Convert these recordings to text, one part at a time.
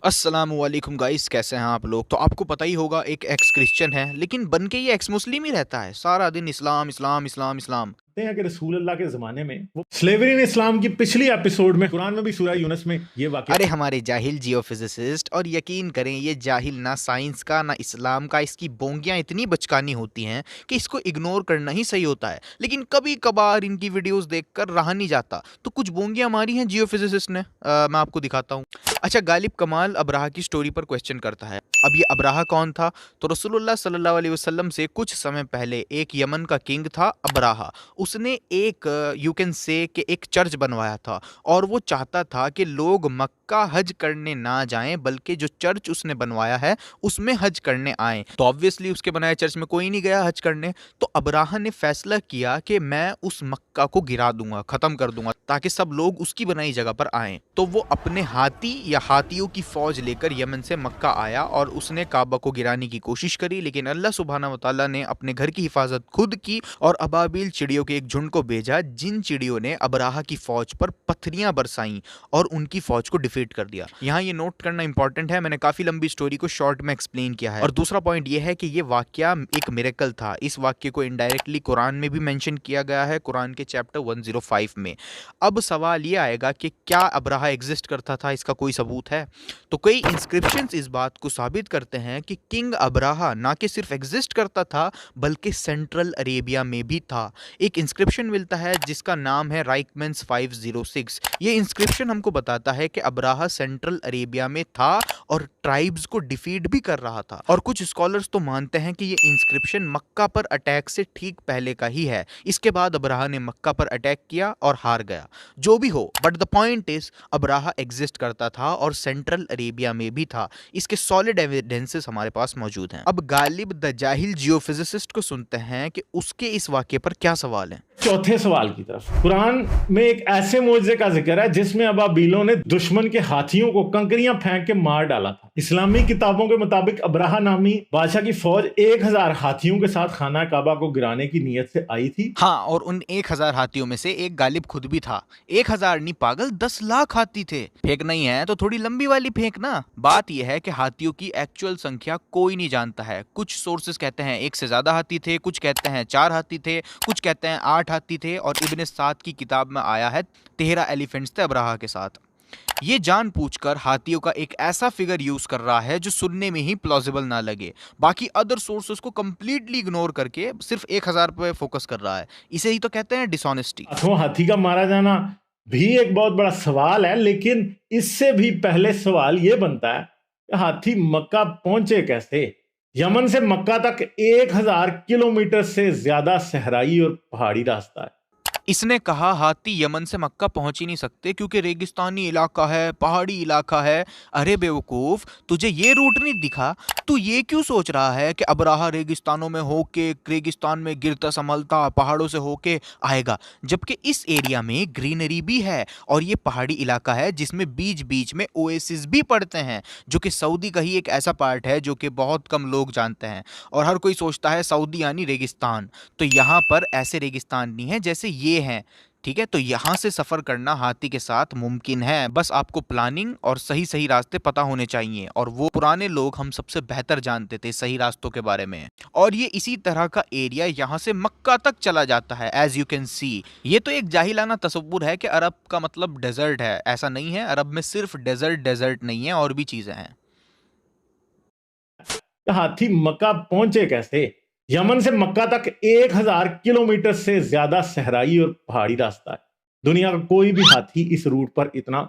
अस्सलामुअलैकुम गाइस, कैसे हैं आप लोग। तो आपको पता ही होगा, एक एक्स क्रिश्चियन है लेकिन बन के ये एक्स मुस्लिम ही रहता है। सारा दिन इस्लाम इस्लाम इस्लाम इस्लाम। कहते हैं कि रसूल अल्लाह के ज़माने में वो स्लेवरी इन इस्लाम की पिछली एपिसोड में कुरान में भी सूरह यूनुस में ये वाक़या। अरे हमारे जाहिल जियोफिजिसिस्ट, और यकीन करें ये जाहिल ना साइंस का ना इस्लाम का, इसकी बोंगियां इतनी बचकानी होती हैं कि इसको इग्नोर करना ही सही होता है। लेकिन कभी कभार इनकी वीडियोस देखकर रहा नहीं जाता। तो कुछ बोंगियां मारी हैं जियोफिजिसिस्ट ने, मैं आपको दिखाता हूँ। अच्छा, गालिब कमाल अब्राहा की स्टोरी पर क्वेश्चन करता है। अब ये अब्राहा कौन था? तो रसूलुल्लाह सल्लल्लाहु अलैहि वसल्लम से कुछ समय पहले एक यमन का किंग था अब्राहा। उसने एक यू कैन से कि एक चर्च बनवाया था, और वो चाहता था कि लोग मक्का हज करने ना जाएं, बल्कि जो चर्च उसने बनवाया है उसमें हज करने आएं। तो ऑब्वियसली उसके बनाए चर्च में कोई नहीं गया हज करने। तो अब्राहा ने फैसला किया कि मैं उस मक्का को गिरा दूंगा, खत्म कर दूंगा, ताकि सब लोग उसकी बनाई जगह पर आएं। तो वो अपने हाथी या हाथियों की फौज लेकर यमन से मक्का आया और उसने काबा को गिराने की कोशिश करी। लेकिन अल्लाह सुब्हानहू व तआला ने अपने घर की हिफाजत खुद की और अबाबिल चिड़ियों के एक झुंड को भेजा, जिन चिड़ियों ने अब्राहा की फौज पर पत्थरियां बरसाई और उनकी फौज को डिफीट कर दिया। यहाँ ये नोट करना इंपॉर्टेंट है, मैंने काफी लंबी स्टोरी को शॉर्ट में एक्सप्लेन किया है। और दूसरा पॉइंट ये है कि ये वाकया एक मिरेकल था। इस वाक्य को इनडायरेक्टली कुरान में भी मेंशन किया गया है, कुरान के चैप्टर 105 में। अब सवाल ये आएगा कि क्या अब्राहा एग्जिस्ट करता था, इसका कोई सबूत है? तो कई इंस्क्रिप्शंस इस बात को साबित करते हैं कि किंग अब्राहा ना कि सिर्फ एग्जिस्ट करता था, बल्कि सेंट्रल अरेबिया में भी था। एक इंस्क्रिप्शन मिलता है जिसका नाम है राइकमेंस 506। ये इंस्क्रिप्शन हमको बताता है कि अब्राहा सेंट्रल अरेबिया में था और ट्राइब्स को डिफीट भी कर रहा था। और कुछ स्कॉलर्स तो मानते हैं कि ये इंस्क्रिप्शन मक्का पर अटैक से ठीक पहले का ही है। इसके बाद अब्राहा ने मक्का पर अटैक किया और हार गया। जो भी हो, but the point is Abraha exist करता था और सेंट्रल अरेबिया में भी था। इसके सॉलिड एविडेंसेस हमारे पास मौजूद हैं। अब गालिब द जाहिल जियोफिजिसिस्ट को सुनते हैं कि उसके इस वाक्य पर क्या सवाल है। चौथे सवाल की तरफ कुरान में एक ऐसे मोजे का जिक्र है जिसमें अबाबीलों ने दुश्मन के हाथियों को कंकरियां फेंक के मार डाला था। इस्लामी किताबों के मुताबिक अब्राहा नामी बादशाह की फौज 1000 हाथियों के साथ खाना काबा को गिराने की नीयत से आई थी। हाँ, और उन 1000 हाथियों में से एक गालिब खुद भी था। 1000 नहीं पागल, 10 लाख हाथी थे। फेंकना ही है तो थोड़ी लंबी वाली फेंकना। बात यह है कि हाथियों की एक्चुअल संख्या कोई नहीं जानता है। कुछ सोर्सेस कहते हैं 1 से ज्यादा हाथी थे, कुछ कहते हैं 4 हाथी थे, कुछ कहते हैं 8 हाथी थे, और इब्न साद की किताब में आया है 13 एलिफेंट्स थे अब्राहा के साथ। ये जानबूझकर हाथियों का एक ऐसा फिगर यूज कर रहा है जो सुनने में ही प्लॉजिबल ना लगे। बाकी अदर सोर्सेस को कंप्लीटली इग्नोर करके सिर्फ 1000 पे फोकस कर रहा है। इसे ही तो कहते हैं डिसऑनेस्टी। अथवा हाथी का मारा जाना भी एक बहुत बड़ा सवाल है, लेकिन इससे भी पहले सवाल यह बनता है कि हाथी मक्का पहुंचे कैसे। यमन से मक्का तक 1000 किलोमीटर से ज्यादा सहराई और पहाड़ी रास्ता है। इसने कहा हाथी यमन से मक्का पहुंच ही नहीं सकते क्योंकि रेगिस्तानी इलाका है, पहाड़ी इलाका है। अरे बेवकूफ, तुझे ये रूट नहीं दिखा? तू ये क्यों सोच रहा है कि अब्राहा रेगिस्तानों में होके, रेगिस्तान में गिरता संभलता पहाड़ों से होके आएगा? जबकि इस एरिया में ग्रीनरी भी है, और ये पहाड़ी इलाका है जिसमें बीच बीच में ओएसिस भी पड़ते हैं, जो कि सऊदी का ही एक ऐसा पार्ट है जो कि बहुत कम लोग जानते हैं। और हर कोई सोचता है सऊदी यानी रेगिस्तान। तो यहाँ पर ऐसे रेगिस्तान नहीं है जैसे ये हैं, ठीक है। तो यहाँ से सफर करना हाथी के साथ मुमकिन है। बस आपको प्लानिंग और सही सही रास्ते पता होने चाहिए, और वो पुराने लोग हम सबसे बेहतर जानते थे सही रास्तों के बारे में। और ये इसी तरह का एरिया यहाँ से मक्का तक चला जाता है, एज यू कैन सी। ये तो एक जाहिलाना तसव्वुर है कि अरब का मतलब डेजर्ट है। ऐसा नहीं है, अरब में सिर्फ डेजर्ट डेजर्ट नहीं है, और भी चीजें हैं। हाथी मक्का पहुंचे कैसे। यमन से मक्का तक 1000 किलोमीटर से ज्यादा सहराई और पहाड़ी रास्ता है। दुनिया का कोई भी हाथी इस रूट पर इतना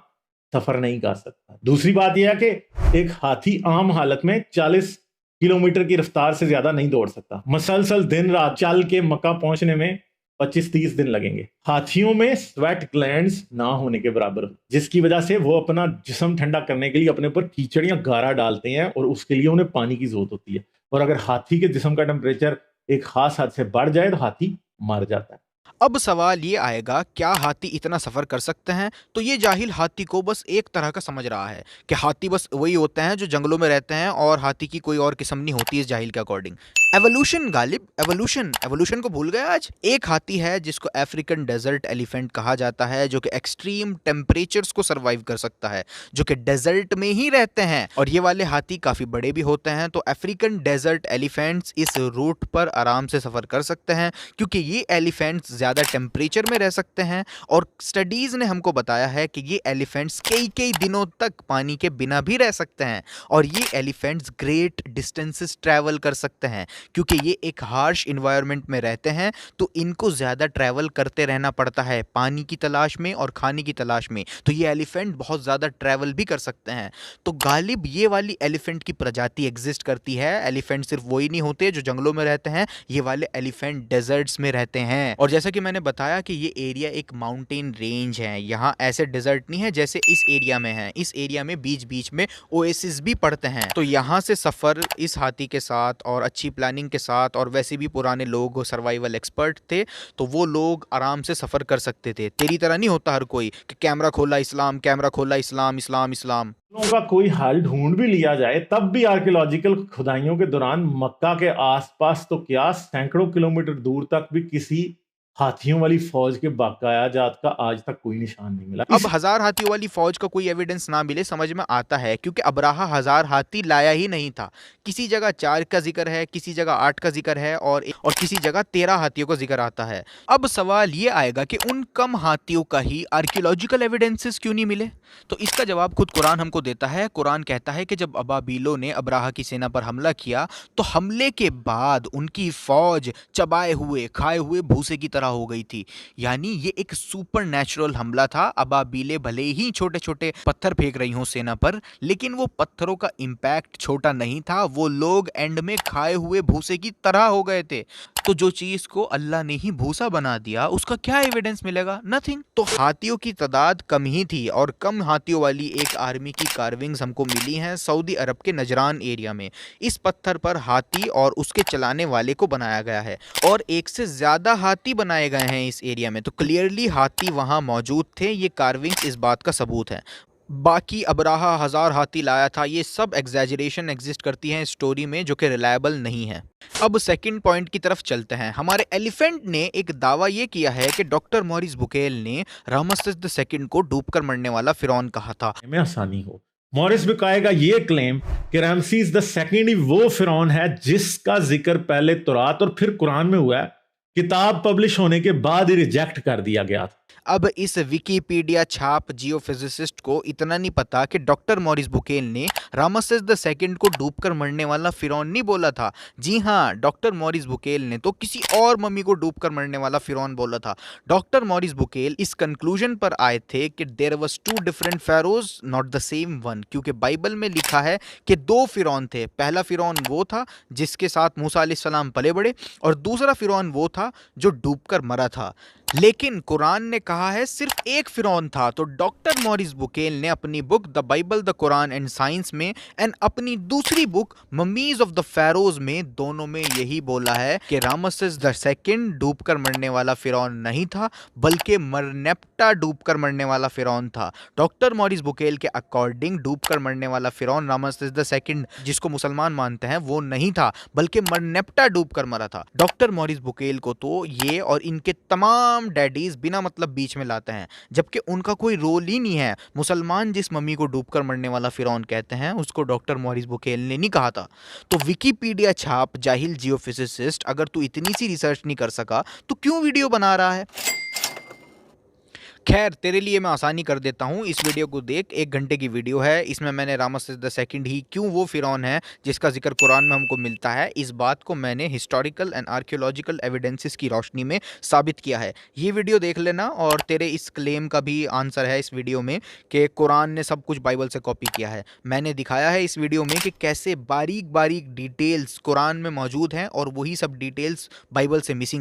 सफर नहीं कर सकता। दूसरी बात यह है कि एक हाथी आम हालत में 40 किलोमीटर की रफ्तार से ज्यादा नहीं दौड़ सकता। मसलसल दिन रात चल के मक्का पहुंचने में 25-30 दिन लगेंगे। हाथियों में स्वेट ग्लैंड्स ना होने के बराबर, जिसकी वजह से वो अपना जिस्म ठंडा करने के लिए अपने ऊपर कीचड़ या गारा डालते हैं, और उसके लिए उन्हें पानी की जरूरत होती है। और अगर हाथी के जिस्म का टेम्परेचर एक खास हद से बढ़ जाए तो हाथी मर जाता है। अब सवाल ये आएगा, क्या हाथी इतना सफर कर सकते हैं? तो ये जाहिल हाथी को बस एक तरह का समझ रहा है कि हाथी बस वही होते हैं जो जंगलों में रहते हैं, और हाथी की कोई और किस्म नहीं होती इस जाहिल के according. Evolution Ghalib, evolution evolution को भूल गया आज। एक हाथी है जिसको अफ्रीकन डेजर्ट एलिफेंट कहा जाता है, जो कि एक्सट्रीम टेम्परेचर्स को सरवाइव कर सकता है, जो कि डेजर्ट में ही रहते हैं, और ये वाले हाथी काफी बड़े भी होते हैं। तो अफ्रीकन डेजर्ट एलिफेंट्स इस रूट पर आराम से सफर कर सकते हैं क्योंकि ये एलिफेंट्स ज्यादा टेम्परेचर में रह सकते हैं, और स्टडीज ने हमको बताया है कि ये एलिफेंट्स कई कई दिनों तक पानी के बिना भी रह सकते हैं, और ये एलिफेंट्स ग्रेट डिस्टेंसेस ट्रैवल कर सकते हैं क्योंकि ये एक हार्श इन्वायरमेंट में रहते हैं। तो इनको ज़्यादा ट्रैवल करते रहना पड़ता है पानी की तलाश में और खाने की तलाश में, तो ये एलिफेंट बहुत ज़्यादा ट्रैवल भी कर सकते हैं। तो गालिब ये वाली एलिफेंट की प्रजाति एग्जिस्ट करती है। एलिफेंट सिर्फ वही नहीं होते जो जंगलों में रहते हैं, ये वाले एलिफेंट डेजर्ट्स में रहते हैं। और जैसा कि मैंने बताया कि ये एरिया एक माउंटेन रेंज है, यहाँ ऐसे डेजर्ट नहीं है जैसे इस एरिया में है। इस एरिया में बीच बीच में ओएसिस भी पड़ते हैं। तो यहाँ से सफ़र इस हाथी के साथ और अच्छी प्लानिंग के साथ, और वैसे भी पुराने लोग सर्वाइवल एक्सपर्ट थे, तो वो लोग आराम से सफ़र कर सकते थे। तेरी तरह नहीं होता हर कोई कि कैमरा खोला इस्लाम, कैमरा खोला इस्लाम, इस्लाम इस्लाम। लोगों का कोई हाल ढूंढ भी लिया जाए तब भी आर्कियोलॉजिकल खुदाइयों के दौरान मक्का के आसपास तो क्या सैकड़ों किलोमीटर दूर तक भी किसी हाथियों वाली फौज के बाकायाजात का आज तक कोई निशान नहीं मिला। अब हजार हाथियों वाली फौज का कोई एविडेंस ना मिले समझ में आता है, क्योंकि अब्राहा हजार हाथी लाया ही नहीं था। किसी जगह 4 का जिक्र है, किसी जगह 8 का जिक्र है, और किसी जगह 13 हाथियों का जिक्र आता है। अब सवाल ये आएगा कि उन कम हाथियों का ही आर्कियोलॉजिकल एविडेंसेस क्यों नहीं मिले? तो इसका जवाब खुद कुरान हमको देता है। कुरान कहता है कि जब अबाबीलों ने अब्राहा की सेना पर हमला किया, तो हमले के बाद उनकी फौज चबाए हुए खाए हुए भूसे की तरह हो गई थी। यानी ये एक सुपर नेचुरल हमला था। अबाबीले भले ही छोटे छोटे पत्थर फेंक रही हों सेना पर, लेकिन वो पत्थरों का इंपैक्ट छोटा नहीं था। वो लोग एंड में खाए हुए भूसे की तरह हो गए थे। तो जो चीज को अल्लाह ने ही भूसा बना दिया, उसका क्या एविडेंस मिलेगा? नथिंग। तो हाथियों की तादाद कम ही थी, और कम हाथियों वाली एक आर्मी की कार्विंग्स हमको मिली हैं सऊदी अरब के नजरान एरिया में। इस पत्थर पर हाथी और उसके चलाने वाले को बनाया गया है, और एक से ज्यादा हाथी बनाए गए हैं इस एरिया में। तो क्लियरली हाथी वहां मौजूद थे। ये कार्विंग्स इस बात का सबूत है। बाकी अब्राहा हजार हाथी लाया था, ये सब एग्जैजरेशन एग्जिस्ट करती हैं स्टोरी में, जो कि रिलायबल नहीं है। अब सेकंड पॉइंट की तरफ चलते हैं। हमारे एलिफेंट ने एक दावा ये किया है कि डॉक्टर मॉरिस बुकेल ने रामसेस II को डूबकर मरने वाला फिरौन कहा था। में आसानी हो, मॉरिस बुकाय का ये क्लेम कि रामसीस II ही वो फिरौन है जिसका जिक्र पहले तौरात और फिर कुरान में हुआ है, किताब पब्लिश होने के बाद ही रिजेक्ट कर दिया गया था। अब इस विकिपीडिया छाप जियोफिजिसिस्ट को इतना नहीं पता कि डॉक्टर मॉरिस बुकेल ने रामसेस II को डूबकर मरने वाला फिरौन नहीं बोला था। जी हाँ, डॉक्टर मॉरिस बुकेल ने तो किसी और मम्मी को डूबकर मरने वाला फिरौन बोला था। डॉक्टर मॉरिस बुकेल इस कंक्लूजन पर आए थे कि there was 2 different pharaohs, not the same one, क्योंकि बाइबल में लिखा है कि 2 फिरौन थे। पहला फिरौन वो था जिसके साथ मूसा अलैहिस्सलाम पले बड़े, और दूसरा फिरौन वो था जो डूबकर मरा था। लेकिन कुरान ने कहा है सिर्फ एक फिरौन था। तो डॉक्टर मॉरिस बुकेल ने अपनी book the Bible, the Quran and science में, एंड अपनी दूसरी book mummies of the Feroz में, दोनों में यही बोला है कि रामसेस II डूबकर मरने वाला फिरौन नहीं था, बल्कि मरनेप्टा डूबकर मरने वाला फिरौन था। डॉक्टर मॉरिस बुकेल के अकॉर्डिंग डूबकर मरने वाला फिरौन रामसेस II, जिसको मुसलमान मानते हैं, वो नहीं था, बल्कि मरनेप्टा डूबकर मरा था। डॉक्टर मॉरिस बुकेल को तो ये और इनके तमाम डैडीज बिना मतलब बीच में लाते हैं, जबकि उनका कोई रोल ही नहीं है। मुसलमान जिस मम्मी को डूबकर मरने वाला फिरौन कहते हैं, उसको डॉक्टर मॉरिस बुकेल ने नहीं कहा था। तो विकिपीडिया छाप जाहिल जियोफिजिसिस्ट, अगर तू इतनी सी रिसर्च नहीं कर सका तो क्यों वीडियो बना रहा है? खैर, तेरे लिए मैं आसानी कर देता हूँ, इस वीडियो को देख। 1 घंटे की वीडियो है। इसमें मैंने रामसेस II ही क्यों वो फिरौन है जिसका जिक्र कुरान में हमको मिलता है, इस बात को मैंने हिस्टोरिकल एंड आर्कियोलॉजिकल एविडेंसेस की रोशनी में साबित किया है। ये वीडियो देख लेना, और तेरे इस क्लेम का भी आंसर है इस वीडियो में कि कुरान ने सब कुछ बाइबल से कॉपी किया है। मैंने दिखाया है इस वीडियो में कि कैसे बारीक बारीक डिटेल्स कुरान में मौजूद हैं, और वही सब डिटेल्स बाइबल से मिसिंग है।